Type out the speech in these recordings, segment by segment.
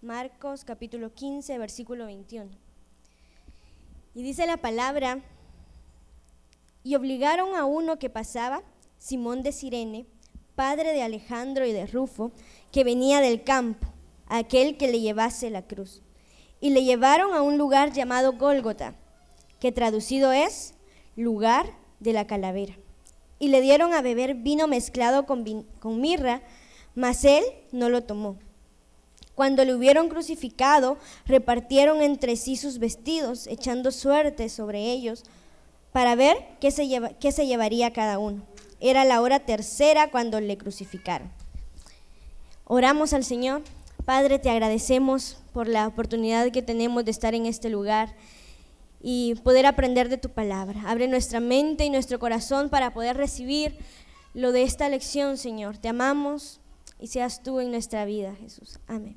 Marcos capítulo 15, versículo 21. Y dice la palabra: y obligaron a uno que pasaba, Simón de Cirene, padre de Alejandro y de Rufo, que venía del campo, a aquel que le llevase la cruz. Y le llevaron a un lugar llamado Gólgota, que traducido es lugar de la calavera. Y le dieron a beber vino mezclado con mirra, mas él no lo tomó. Cuando le hubieron crucificado, repartieron entre sí sus vestidos, echando suertes sobre ellos, para ver qué se llevaría cada uno. Era la hora tercera cuando le crucificaron. Oramos al Señor. Padre, te agradecemos por la oportunidad que tenemos de estar en este lugar y poder aprender de tu palabra. Abre nuestra mente y nuestro corazón para poder recibir lo de esta lección, Señor. Te amamos y seas tú en nuestra vida, Jesús. Amén.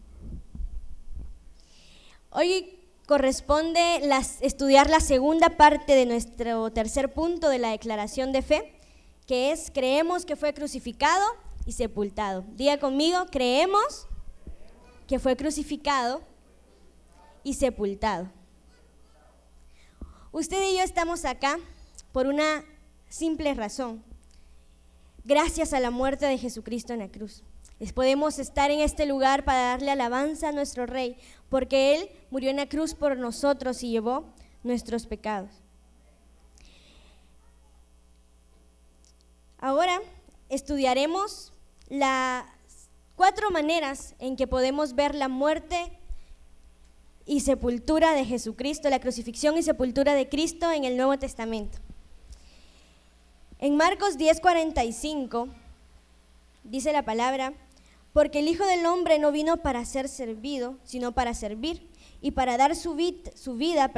Hoy corresponde estudiar la segunda parte de nuestro tercer punto de la declaración de fe, que es: creemos que fue crucificado y sepultado. Diga conmigo: creemos que fue crucificado y sepultado. Usted y yo estamos acá por una simple razón: gracias a la muerte de Jesucristo en la cruz. Podemos estar en este lugar para darle alabanza a nuestro Rey, porque Él murió en la cruz por nosotros y llevó nuestros pecados. Ahora estudiaremos las 4 maneras en que podemos ver la muerte y sepultura de Jesucristo, la crucifixión y sepultura de Cristo en el Nuevo Testamento. En Marcos 10:45 dice la palabra: porque el Hijo del Hombre no vino para ser servido, sino para servir y para dar su vida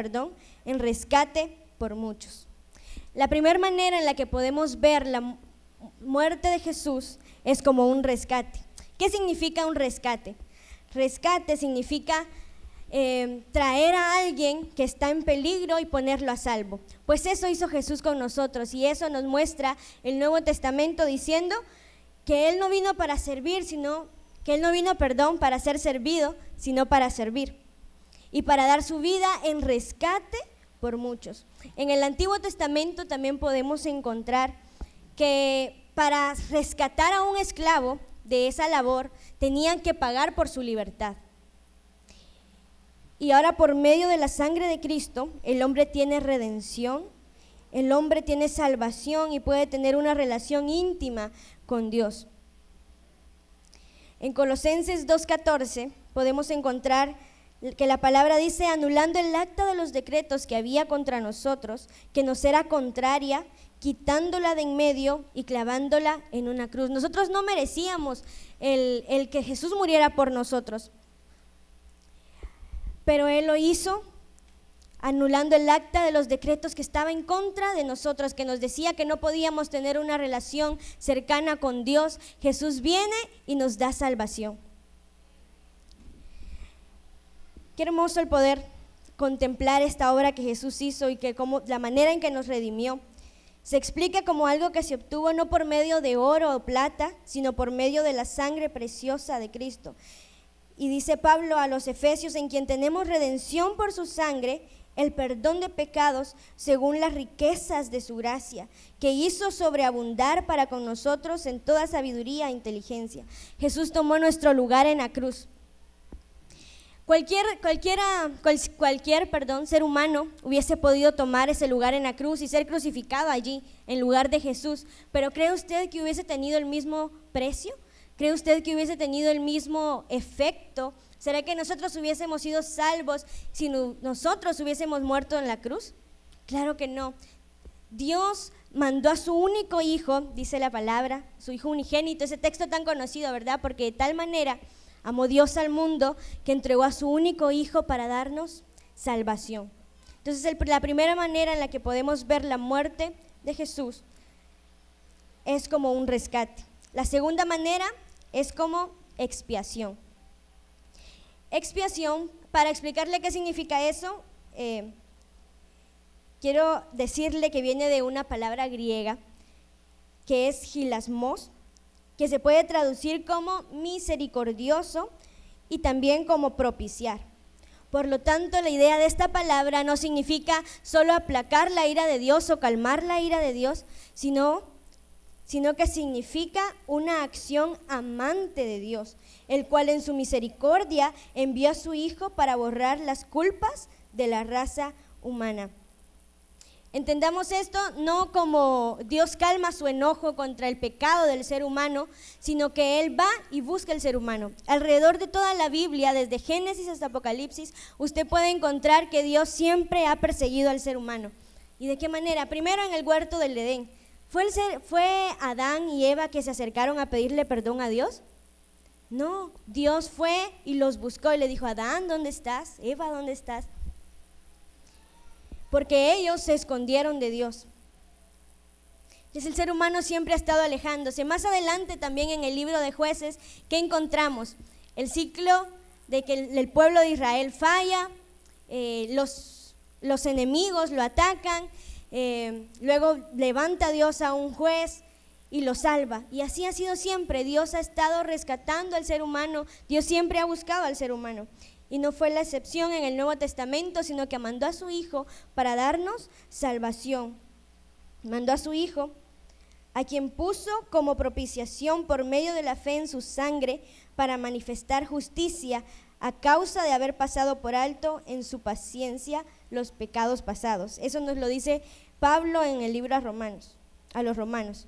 en rescate por muchos. La primera manera en la que podemos ver la muerte de Jesús es como un rescate. ¿Qué significa un rescate? Rescate significa traer a alguien que está en peligro y ponerlo a salvo. Pues eso hizo Jesús con nosotros, y eso nos muestra el Nuevo Testamento diciendo que Él no vino para servir, para ser servido, sino para servir y para dar su vida en rescate por muchos. En el Antiguo Testamento también podemos encontrar que para rescatar a un esclavo de esa labor tenían que pagar por su libertad. Y ahora, por medio de la sangre de Cristo, el hombre tiene redención, el hombre tiene salvación y puede tener una relación íntima con Dios. En Colosenses 2:14 podemos encontrar que la palabra dice: anulando el acta de los decretos que había contra nosotros, que nos era contraria, quitándola de en medio y clavándola en una cruz. Nosotros no merecíamos el que Jesús muriera por nosotros, pero Él lo hizo, anulando el acta de los decretos que estaba en contra de nosotros, que nos decía que no podíamos tener una relación cercana con Dios. Jesús viene y nos da salvación. Qué hermoso el poder contemplar esta obra que Jesús hizo y que como la manera en que nos redimió. Se explica como algo que se obtuvo no por medio de oro o plata, sino por medio de la sangre preciosa de Cristo. Y dice Pablo a los Efesios: en quien tenemos redención por su sangre, el perdón de pecados según las riquezas de su gracia, que hizo sobreabundar para con nosotros en toda sabiduría e inteligencia. Jesús tomó nuestro lugar en la cruz. Cualquier ser humano hubiese podido tomar ese lugar en la cruz y ser crucificado allí en lugar de Jesús, pero ¿cree usted que hubiese tenido el mismo precio? ¿Cree usted que hubiese tenido el mismo efecto? ¿Será que nosotros hubiésemos sido salvos si nosotros hubiésemos muerto en la cruz? Claro que no. Dios mandó a su único hijo, dice la palabra, su hijo unigénito, ese texto tan conocido, ¿verdad? Porque de tal manera amó Dios al mundo que entregó a su único hijo para darnos salvación. Entonces, la primera manera en la que podemos ver la muerte de Jesús es como un rescate. La segunda manera es como expiación. Expiación, para explicarle qué significa eso, quiero decirle que viene de una palabra griega que es hilasmos, que se puede traducir como misericordioso y también como propiciar. Por lo tanto, la idea de esta palabra no significa solo aplacar la ira de Dios o calmar la ira de Dios, sino que significa una acción amante de Dios, el cual en su misericordia envió a su Hijo para borrar las culpas de la raza humana. Entendamos esto no como Dios calma su enojo contra el pecado del ser humano, sino que Él va y busca al ser humano. Alrededor de toda la Biblia, desde Génesis hasta Apocalipsis, usted puede encontrar que Dios siempre ha perseguido al ser humano. ¿Y de qué manera? Primero en el huerto del Edén. ¿Fue Adán y Eva que se acercaron a pedirle perdón a Dios? No, Dios fue y los buscó y le dijo: Adán, ¿dónde estás? Eva, ¿dónde estás? Porque ellos se escondieron de Dios. Entonces el ser humano siempre ha estado alejándose. Más adelante también en el libro de Jueces, ¿qué encontramos? El ciclo de que el pueblo de Israel falla, los enemigos lo atacan, luego levanta Dios a un juez y lo salva. Y así ha sido siempre. Dios ha estado rescatando al ser humano, Dios siempre ha buscado al ser humano. Y no fue la excepción en el Nuevo Testamento, sino que mandó a su Hijo para darnos salvación. Mandó a su Hijo, a quien puso como propiciación por medio de la fe en su sangre, para manifestar justicia a causa de haber pasado por alto en su paciencia los pecados pasados. Eso nos lo dice Pablo en el libro a los Romanos.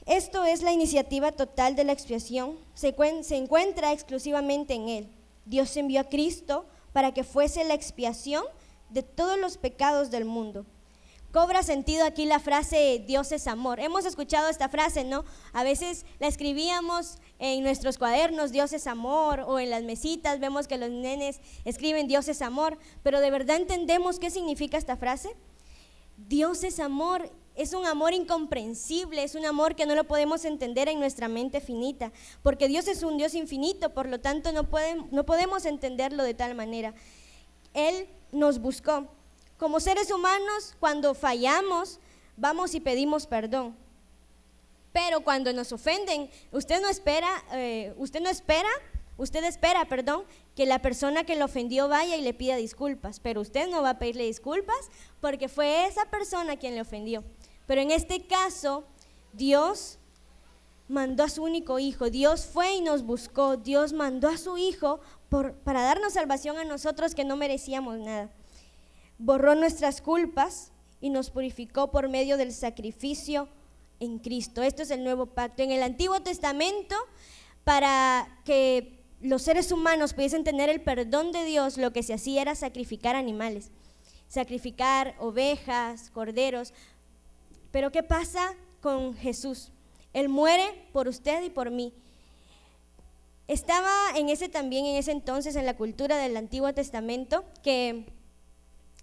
Esto es la iniciativa total de la expiación. Se encuentra exclusivamente en Él. Dios envió a Cristo para que fuese la expiación de todos los pecados del mundo. Cobra sentido aquí la frase Dios es amor. Hemos escuchado esta frase, ¿no? A veces la escribíamos en nuestros cuadernos, Dios es amor, o en las mesitas vemos que los nenes escriben Dios es amor, pero ¿de verdad entendemos qué significa esta frase? Dios es amor. Es un amor incomprensible, es un amor que no lo podemos entender en nuestra mente finita, porque Dios es un Dios infinito, por lo tanto no podemos entenderlo de tal manera. Él nos buscó. Como seres humanos, cuando fallamos, vamos y pedimos perdón. Pero cuando nos ofenden, usted espera, que la persona que lo ofendió vaya y le pida disculpas, pero usted no va a pedirle disculpas porque fue esa persona quien le ofendió. Pero en este caso, Dios mandó a su único Hijo, Dios fue y nos buscó, Dios mandó a su Hijo para darnos salvación a nosotros que no merecíamos nada. Borró nuestras culpas y nos purificó por medio del sacrificio en Cristo. Esto es el nuevo pacto. En el Antiguo Testamento, para que los seres humanos pudiesen tener el perdón de Dios, lo que se hacía era sacrificar animales, sacrificar ovejas, corderos. Pero ¿qué pasa con Jesús? Él muere por usted y por mí. Estaba en ese entonces en la cultura del Antiguo Testamento que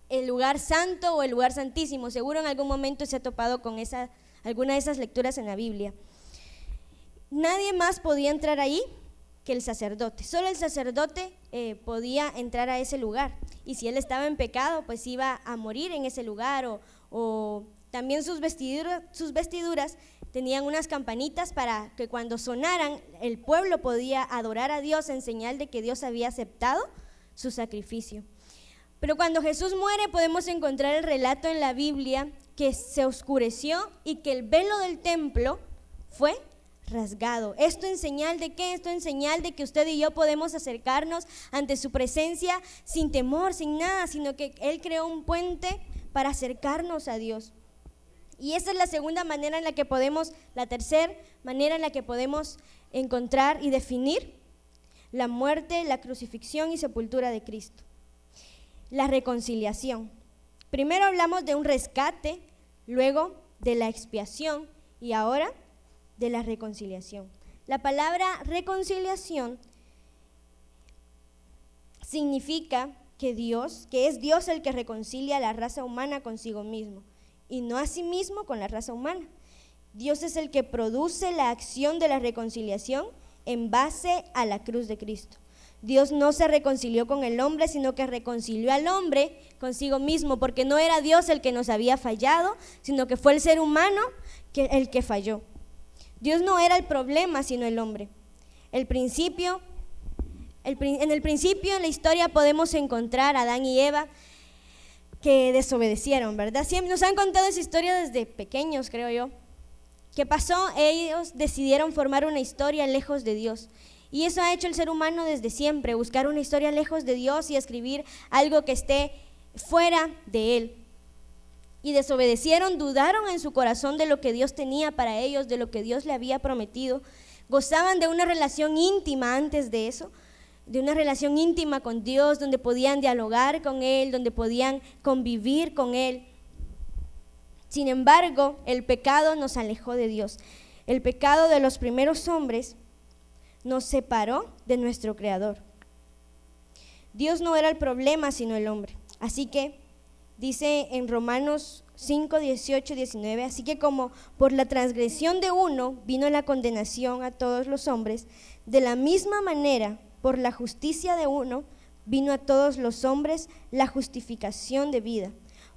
el lugar santo o el lugar santísimo, seguro en algún momento se ha topado con alguna de esas lecturas en la Biblia. Nadie más podía entrar ahí que el sacerdote. Solo el sacerdote podía entrar a ese lugar. Y si él estaba en pecado, pues iba a morir en ese lugar. O también sus vestiduras tenían unas campanitas para que cuando sonaran, el pueblo podía adorar a Dios en señal de que Dios había aceptado su sacrificio. Pero cuando Jesús muere, podemos encontrar el relato en la Biblia que se oscureció y que el velo del templo fue rasgado. ¿Esto en señal de qué? Esto en señal de que usted y yo podemos acercarnos ante su presencia sin temor, sin nada, sino que Él creó un puente para acercarnos a Dios. Y esa es la tercera manera en la que podemos encontrar y definir la muerte, la crucifixión y sepultura de Cristo. La reconciliación. Primero hablamos de un rescate, luego de la expiación y ahora de la reconciliación. La palabra reconciliación significa que es Dios el que reconcilia a la raza humana consigo mismo y no a sí mismo con la raza humana. Dios es el que produce la acción de la reconciliación en base a la cruz de Cristo. Dios no se reconcilió con el hombre, sino que reconcilió al hombre consigo mismo, porque no era Dios el que nos había fallado, sino que fue el ser humano el que falló. Dios no era el problema, sino el hombre. El principio En el principio, en la historia, podemos encontrar a Adán y Eva que desobedecieron, ¿verdad? Siempre nos han contado esa historia desde pequeños, creo yo. ¿Qué pasó? Ellos decidieron formar una historia lejos de Dios. Y eso ha hecho el ser humano desde siempre, buscar una historia lejos de Dios y escribir algo que esté fuera de Él. Y desobedecieron, dudaron en su corazón de lo que Dios tenía para ellos, de lo que Dios le había prometido. Gozaban de una relación íntima antes de eso, de una relación íntima con Dios, donde podían dialogar con Él, donde podían convivir con Él. Sin embargo, el pecado nos alejó de Dios. El pecado de los primeros hombres nos separó de nuestro Creador. Dios no era el problema, sino el hombre. Así que dice en Romanos 5, 18, 19, así que como por la transgresión de uno vino la condenación a todos los hombres, de la misma manera, por la justicia de uno, vino a todos los hombres la justificación de vida.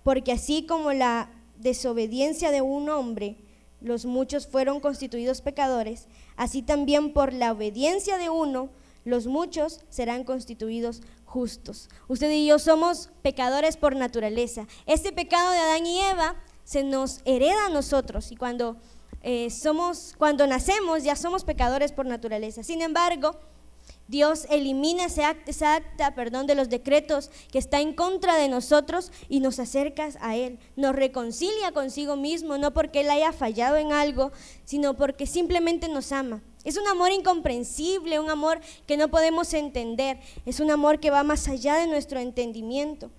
Porque así como la desobediencia de un hombre, los muchos fueron constituidos pecadores, así también por la obediencia de uno, los muchos serán constituidos justos. Usted y yo somos pecadores por naturaleza. Este pecado de Adán y Eva se nos hereda a nosotros y cuando nacemos ya somos pecadores por naturaleza. Sin embargo, Dios elimina esa acta de los decretos que está en contra de nosotros y nos acerca a Él, nos reconcilia consigo mismo, no porque Él haya fallado en algo, sino porque simplemente nos ama. Es un amor incomprensible, un amor que no podemos entender, es un amor que va más allá de nuestro entendimiento.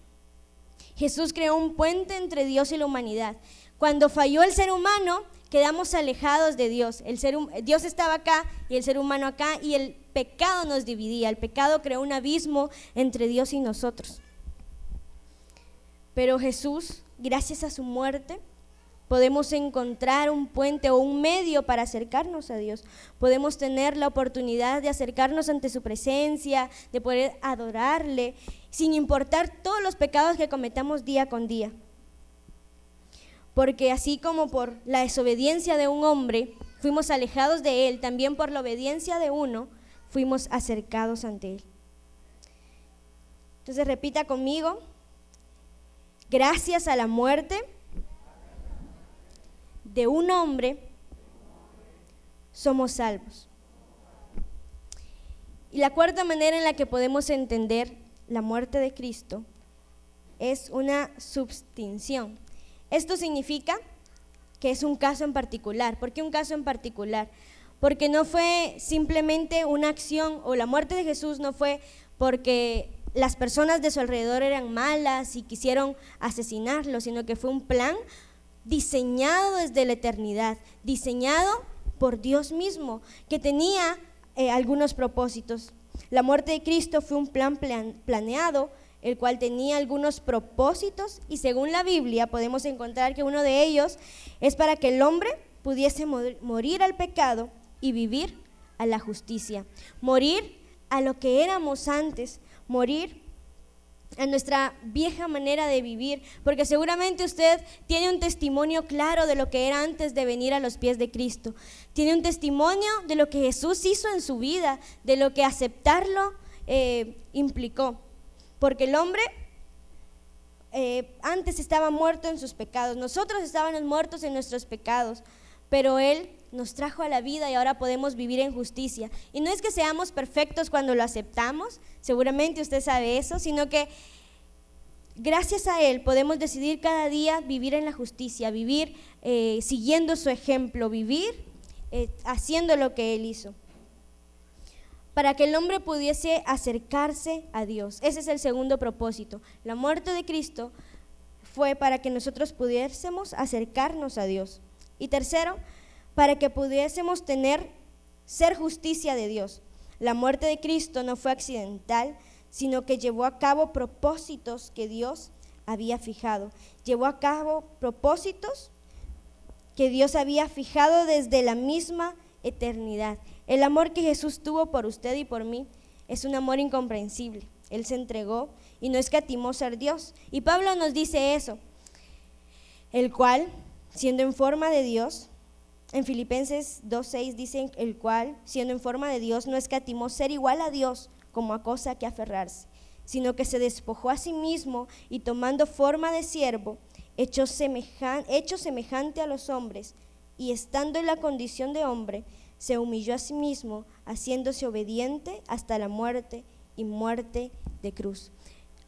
Jesús creó un puente entre Dios y la humanidad. Cuando falló el ser humano, quedamos alejados de Dios. Dios estaba acá y el ser humano acá y el pecado nos dividía. El pecado creó un abismo entre Dios y nosotros. Pero Jesús, gracias a su muerte, podemos encontrar un puente o un medio para acercarnos a Dios. Podemos tener la oportunidad de acercarnos ante su presencia, de poder adorarle, sin importar todos los pecados que cometamos día con día. Porque así como por la desobediencia de un hombre fuimos alejados de Él, también por la obediencia de uno fuimos acercados ante Él. Entonces repita conmigo: gracias a la muerte de un hombre somos salvos. Y la cuarta manera en la que podemos entender la muerte de Cristo es una substinción. Esto significa que es un caso en particular. ¿Por qué un caso en particular? Porque no fue simplemente una acción, o la muerte de Jesús no fue porque las personas de su alrededor eran malas y quisieron asesinarlo, sino que fue un plan diseñado desde la eternidad, diseñado por Dios mismo, que tenía algunos propósitos. La muerte de Cristo fue un plan planeado, el cual tenía algunos propósitos, y según la Biblia podemos encontrar que uno de ellos es para que el hombre pudiese morir al pecado y vivir a la justicia, morir a lo que éramos antes, morir a nuestra vieja manera de vivir, porque seguramente usted tiene un testimonio claro de lo que era antes de venir a los pies de Cristo, tiene un testimonio de lo que Jesús hizo en su vida, de lo que aceptarlo implicó. Porque el hombre antes estaba muerto en sus pecados, nosotros estábamos muertos en nuestros pecados, pero Él nos trajo a la vida y ahora podemos vivir en justicia. Y no es que seamos perfectos cuando lo aceptamos, seguramente usted sabe eso, sino que gracias a Él podemos decidir cada día vivir en la justicia, vivir siguiendo su ejemplo, vivir haciendo lo que Él hizo, para que el hombre pudiese acercarse a Dios. Ese es el segundo propósito. La muerte de Cristo fue para que nosotros pudiésemos acercarnos a Dios. Y tercero, para que pudiésemos ser justicia de Dios. La muerte de Cristo no fue accidental, sino que llevó a cabo propósitos que Dios había fijado. Llevó a cabo propósitos que Dios había fijado desde la misma eternidad. El amor que Jesús tuvo por usted y por mí es un amor incomprensible. Él se entregó y no escatimó ser Dios. Y Pablo nos dice eso, el cual, siendo en forma de Dios, en Filipenses 2:6 dice, el cual, siendo en forma de Dios, no escatimó ser igual a Dios como a cosa que aferrarse, sino que se despojó a sí mismo y tomando forma de siervo, hecho semejante a los hombres, y estando en la condición de hombre, se humilló a sí mismo, haciéndose obediente hasta la muerte y muerte de cruz.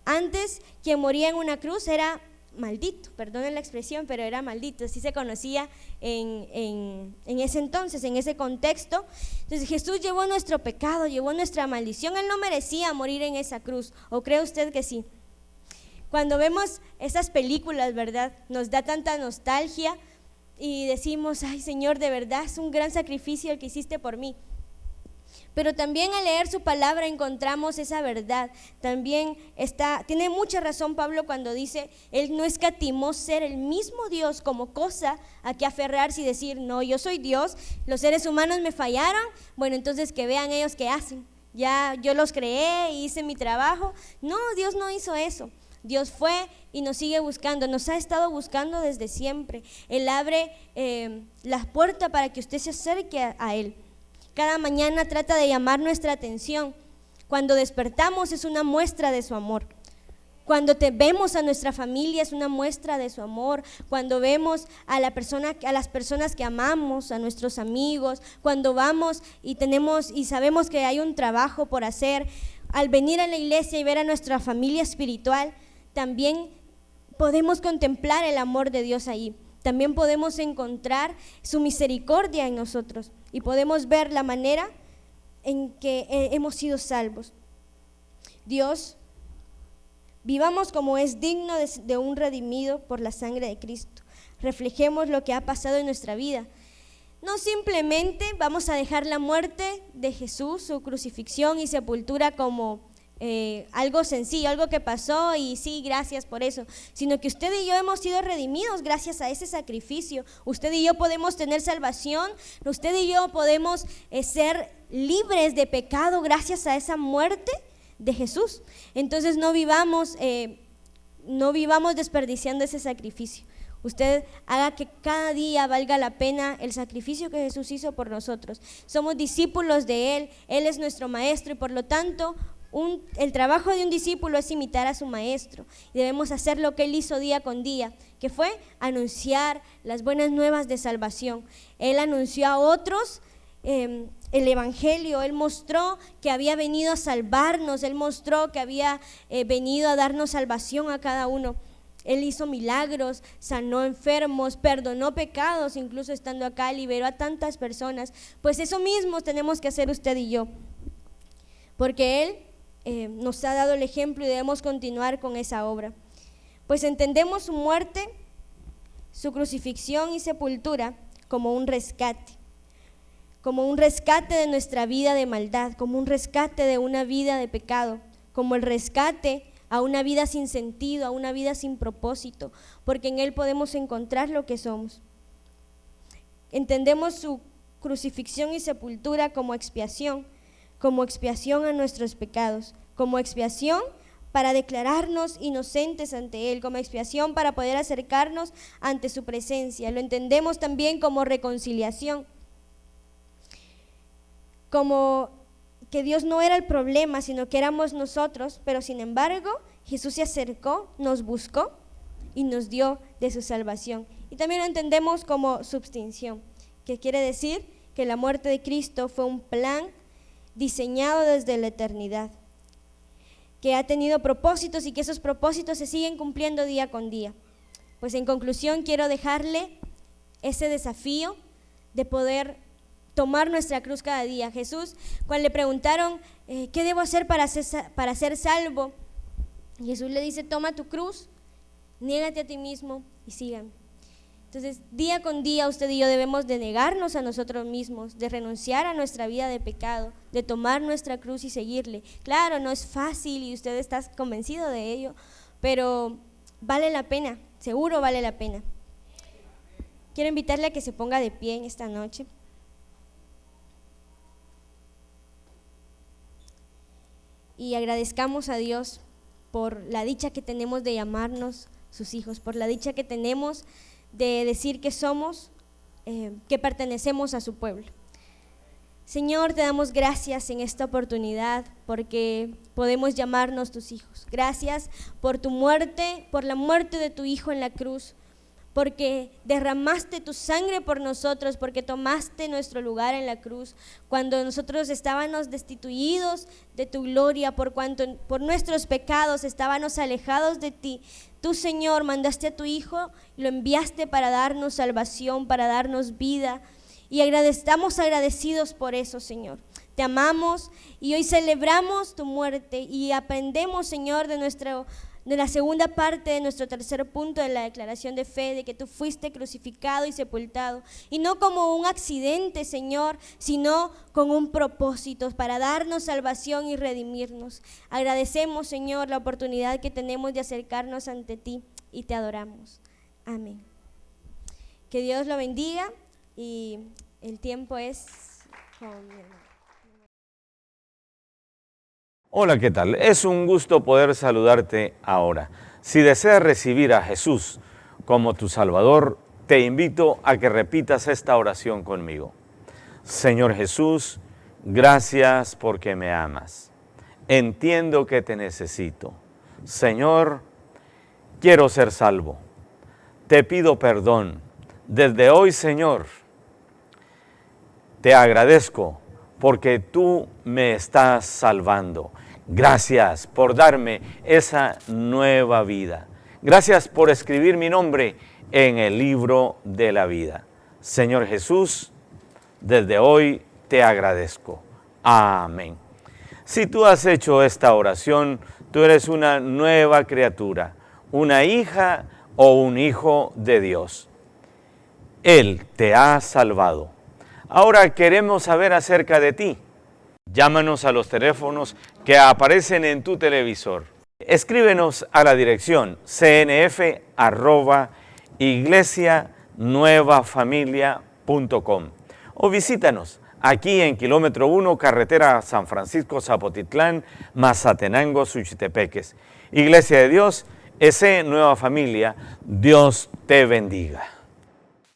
Antes, quien moría en una cruz era maldito, perdonen la expresión, pero era maldito, así se conocía en ese entonces, en ese contexto. Entonces Jesús llevó nuestro pecado, llevó nuestra maldición. Él no merecía morir en esa cruz, ¿o cree usted que sí? Cuando vemos esas películas, ¿verdad?, nos da tanta nostalgia y decimos, ay Señor, de verdad es un gran sacrificio el que hiciste por mí. Pero también al leer su palabra encontramos esa verdad. También tiene mucha razón Pablo cuando dice, Él no escatimó ser el mismo Dios como cosa a que aferrarse y decir, no, yo soy Dios, los seres humanos me fallaron, bueno, entonces que vean ellos qué hacen. Ya yo los creé y hice mi trabajo. No, Dios no hizo eso. Dios fue y nos sigue buscando, nos ha estado buscando desde siempre. Él abre las puertas para que usted se acerque a Él. Cada mañana trata de llamar nuestra atención. Cuando despertamos es una muestra de su amor. Cuando vemos a nuestra familia es una muestra de su amor. Cuando vemos a las personas que amamos, a nuestros amigos, cuando vamos y sabemos que hay un trabajo por hacer, al venir a la iglesia y ver a nuestra familia espiritual, también podemos contemplar el amor de Dios ahí. También podemos encontrar su misericordia en nosotros y podemos ver la manera en que hemos sido salvos. Dios, vivamos como es digno de un redimido por la sangre de Cristo. Reflejemos lo que ha pasado en nuestra vida. No simplemente vamos a dejar la muerte de Jesús, su crucifixión y sepultura como algo sencillo, algo que pasó y sí, gracias por eso, sino que usted y yo hemos sido redimidos gracias a ese sacrificio. Usted y yo podemos tener salvación, usted y yo podemos ser libres de pecado gracias a esa muerte de Jesús. Entonces no vivamos desperdiciando ese sacrificio. Usted haga que cada día valga la pena el sacrificio que Jesús hizo por nosotros. Somos discípulos de Él, Él es nuestro maestro y por lo tanto el trabajo de un discípulo es imitar a su maestro y debemos hacer lo que Él hizo día con día, que fue anunciar las buenas nuevas de salvación. Él anunció a otros el evangelio, Él mostró que había venido a salvarnos, Él mostró que había venido a darnos salvación a cada uno. Él hizo milagros, sanó enfermos, perdonó pecados, incluso estando acá liberó a tantas personas. Pues eso mismo tenemos que hacer usted y yo, porque Él nos ha dado el ejemplo y debemos continuar con esa obra. Pues entendemos su muerte, su crucifixión y sepultura como un rescate de nuestra vida de maldad, como un rescate de una vida de pecado, como el rescate a una vida sin sentido, a una vida sin propósito, porque en Él podemos encontrar lo que somos. Entendemos su crucifixión y sepultura como expiación a nuestros pecados, como expiación para declararnos inocentes ante Él, como expiación para poder acercarnos ante su presencia. Lo entendemos también como reconciliación, como que Dios no era el problema, sino que éramos nosotros, pero sin embargo Jesús se acercó, nos buscó y nos dio de su salvación. Y también lo entendemos como substinción, que quiere decir que la muerte de Cristo fue un plan diseñado desde la eternidad, que ha tenido propósitos y que esos propósitos se siguen cumpliendo día con día. Pues en conclusión quiero dejarle ese desafío de poder tomar nuestra cruz cada día. Jesús, cuando le preguntaron, ¿qué debo hacer para ser salvo? Jesús le dice, toma tu cruz, niégate a ti mismo y sígame. Entonces, día con día usted y yo debemos de negarnos a nosotros mismos, de renunciar a nuestra vida de pecado, de tomar nuestra cruz y seguirle. Claro, no es fácil y usted está convencido de ello, pero vale la pena, seguro vale la pena. Quiero invitarle a que se ponga de pie en esta noche. Y agradezcamos a Dios por la dicha que tenemos de llamarnos sus hijos, por la dicha que tenemos de decir que somos, que pertenecemos a su pueblo. Señor, te damos gracias en esta oportunidad porque podemos llamarnos tus hijos. Gracias por tu muerte, por la muerte de tu Hijo en la cruz, porque derramaste tu sangre por nosotros, porque tomaste nuestro lugar en la cruz, cuando nosotros estábamos destituidos de tu gloria, por nuestros pecados estábamos alejados de ti. Tú, Señor, mandaste a tu Hijo y lo enviaste para darnos salvación, para darnos vida. Y estamos agradecidos por eso, Señor. Te amamos y hoy celebramos tu muerte y aprendemos, Señor, de la segunda parte de nuestro tercer punto de la declaración de fe, de que tú fuiste crucificado y sepultado. Y no como un accidente, Señor, sino con un propósito para darnos salvación y redimirnos. Agradecemos, Señor, la oportunidad que tenemos de acercarnos ante ti y te adoramos. Amén. Que Dios lo bendiga. Y el tiempo es con mi hermano. Hola, ¿qué tal? Es un gusto poder saludarte ahora. Si deseas recibir a Jesús como tu Salvador, te invito a que repitas esta oración conmigo. Señor Jesús, gracias porque me amas. Entiendo que te necesito. Señor, quiero ser salvo. Te pido perdón. Desde hoy, Señor, te agradezco porque tú me estás salvando. Gracias por darme esa nueva vida. Gracias por escribir mi nombre en el libro de la vida. Señor Jesús, desde hoy te agradezco. Amén. Si tú has hecho esta oración, tú eres una nueva criatura, una hija o un hijo de Dios. Él te ha salvado. Ahora queremos saber acerca de ti. Llámanos a los teléfonos que aparecen en tu televisor. Escríbenos a la dirección cnf@iglesianuevafamilia.com o visítanos aquí en kilómetro 1, carretera San Francisco, Zapotitlán, Mazatenango, Suchitepeques. Iglesia de Dios, S. Nueva Familia, Dios te bendiga.